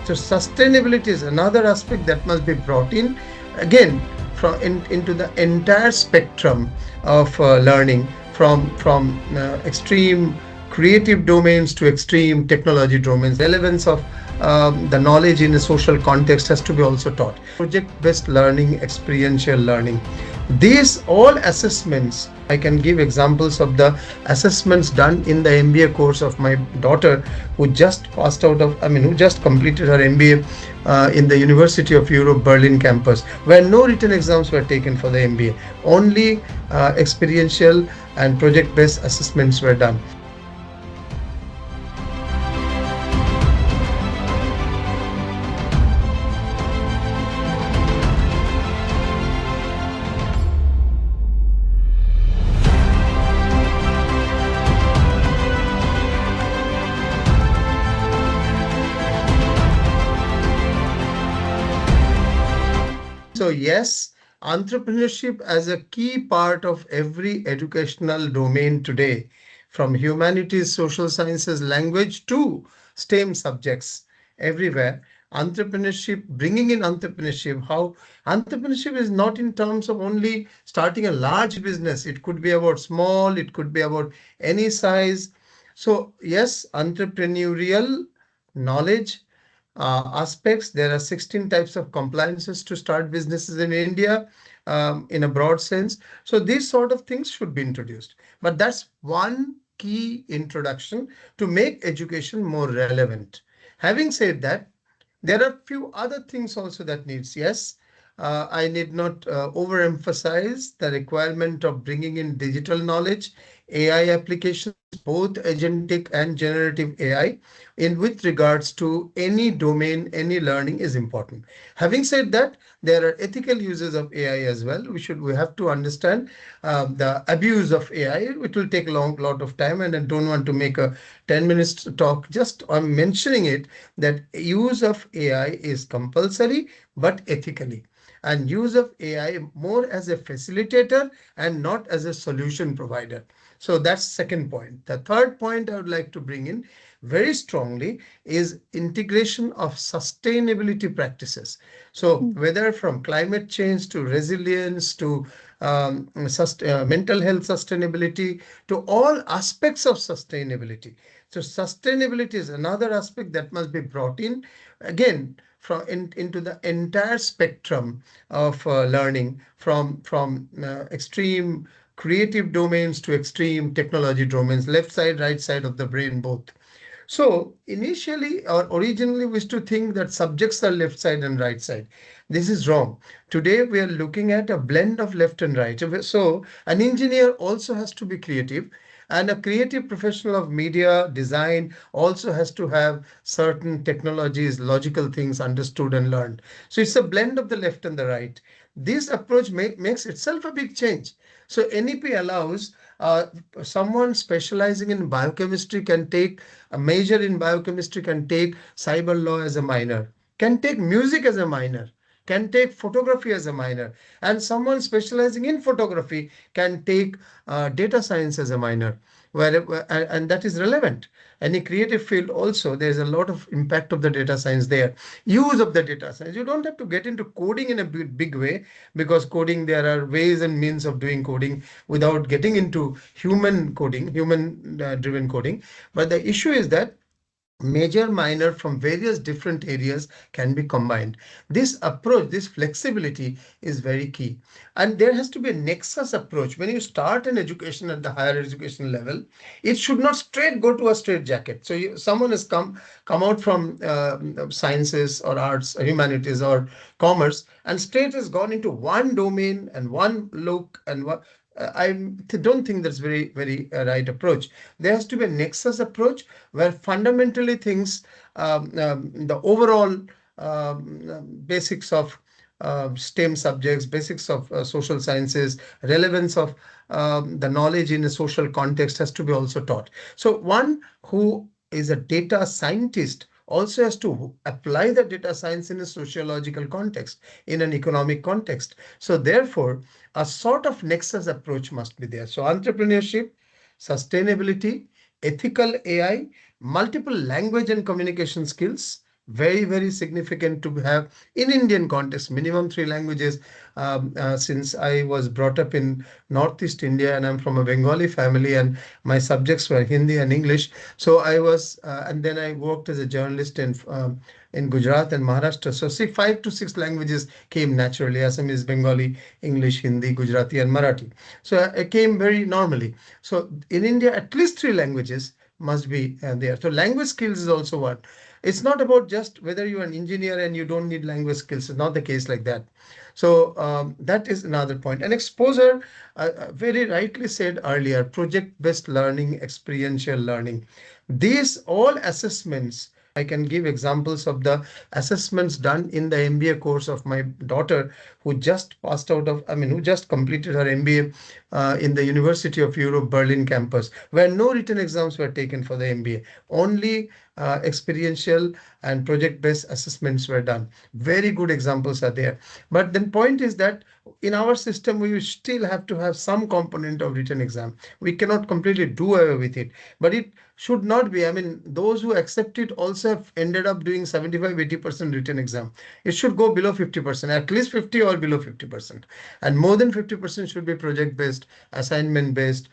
So sustainability is another aspect that must be brought in again into the entire spectrum of learning from extreme creative domains to extreme technology domains. Relevance of the knowledge in a social context has to be also taught. Project-based learning, experiential learning. These all assessments, I can give examples of the assessments done in the MBA course of my daughter, who just passed out of, who just completed her MBA in the University of Europe Berlin campus, where no written exams were taken for the MBA. Only experiential and project-based assessments were done. So yes, entrepreneurship as a key part of every educational domain today, from humanities, social sciences, language to STEM subjects everywhere. Entrepreneurship, bringing in entrepreneurship, how entrepreneurship is not in terms of only starting a large business. It could be about small, it could be about any size. So yes, entrepreneurial knowledge aspects. There are 16 types of compliances to start businesses in India in a broad sense. So these sort of things should be introduced. But that's one key introduction to make education more relevant. Having said that, there are few other things also that needs. Yes, I need not overemphasize the requirement of bringing in digital knowledge, AI applications, both agentic and generative AI, in with regards to any domain, any learning is important. Having said that, there are ethical uses of AI as well. We have to understand the abuse of AI. It will take a lot of time, and I don't want to make a 10 minutes talk. Just I'm mentioning it that use of AI is compulsory, but ethically. And use of AI more as a facilitator and not as a solution provider. So that's second point. The third point I would like to bring in very strongly is integration of sustainability practices. So whether from climate change to resilience to mental health sustainability to all aspects of sustainability. So sustainability is another aspect that must be brought in again into the entire spectrum of learning from extreme creative domains to extreme technology domains, left side, right side of the brain, both. So initially or originally we used to think that subjects are left side and right side. This is wrong. Today we are looking at a blend of left and right. So an engineer also has to be creative, and a creative professional of media design also has to have certain technologies, logical things understood and learned. So it's a blend of the left and the right. This approach makes itself a big change. So NEP allows someone specializing in biochemistry can take a major in biochemistry, can take cyber law as a minor, can take music as a minor, can take photography as a minor, and someone specializing in photography can take data science as a minor, and that is relevant. Any creative field also, there's a lot of impact of the data science there. Use of the data science. You don't have to get into coding in a big way, because coding, there are ways and means of doing coding without getting into human coding, human driven coding. But the issue is that major minor from various different areas can be combined. This approach, this flexibility is very key, and there has to be a nexus approach. When you start an education at the higher education level, it should not straight go to a straight jacket. So someone has come out from sciences or arts or humanities or commerce, and straight has gone into one domain and one look and what. I don't think that's very right approach. There has to be a nexus approach where fundamentally things, the overall basics of STEM subjects, basics of social sciences, relevance of the knowledge in a social context has to be also taught. So one who is a data scientist also has to apply the data science in a sociological context, in an economic context. So therefore, a sort of nexus approach must be there. So entrepreneurship, sustainability, ethical AI, multiple language and communication skills, Very, very significant to have in Indian context, minimum three languages. Since I was brought up in Northeast India and I'm from a Bengali family, and my subjects were Hindi and English. So I was, and then I worked as a journalist in Gujarat and Maharashtra. So see, 5 to 6 languages came naturally: Assamese, Bengali, English, Hindi, Gujarati, and Marathi. So it came very normally. So in India, at least three languages must be there. So language skills is also one. It's not about just whether you're an engineer and you don't need language skills. It's not the case like that. So that is another point. And exposure, very rightly said earlier, project-based learning, experiential learning. These all assessments, I can give examples of the assessments done in the MBA course of my daughter, who just passed out of, I mean, who just completed her MBA in the University of Europe, Berlin campus, where no written exams were taken for the MBA. Only experiential and project-based assessments were done. Very good examples are there. But then point is that in our system, we still have to have some component of written exam. We cannot completely do away with it, but it should not be. I mean, those who accept it also have ended up doing 75-80% written exam. It should go below 50%, at least 50 or below 50%. And more than 50% should be project-based, assignment-based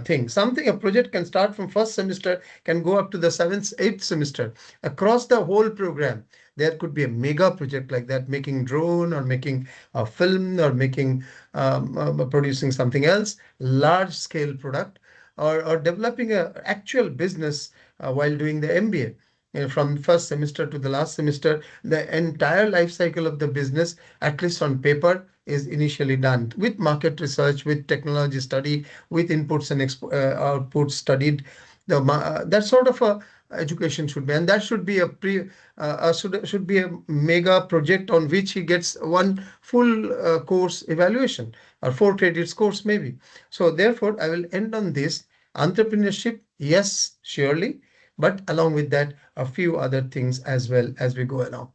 thing. Something, a project can start from first semester, can go up to the seventh, eighth semester. Across the whole program, there could be a mega project like that, making drone or making a film or making producing something else, large scale product, or developing a actual business while doing the MBA. You know, from first semester to the last semester, the entire life cycle of the business, at least on paper, is initially done with market research, with technology study, with inputs and outputs studied. That sort of a education should be, and that should be a should be a mega project on which he gets one full course evaluation, or 4 credits course maybe. So therefore, I will end on this. Entrepreneurship, yes, surely, but along with that, a few other things as well as we go along.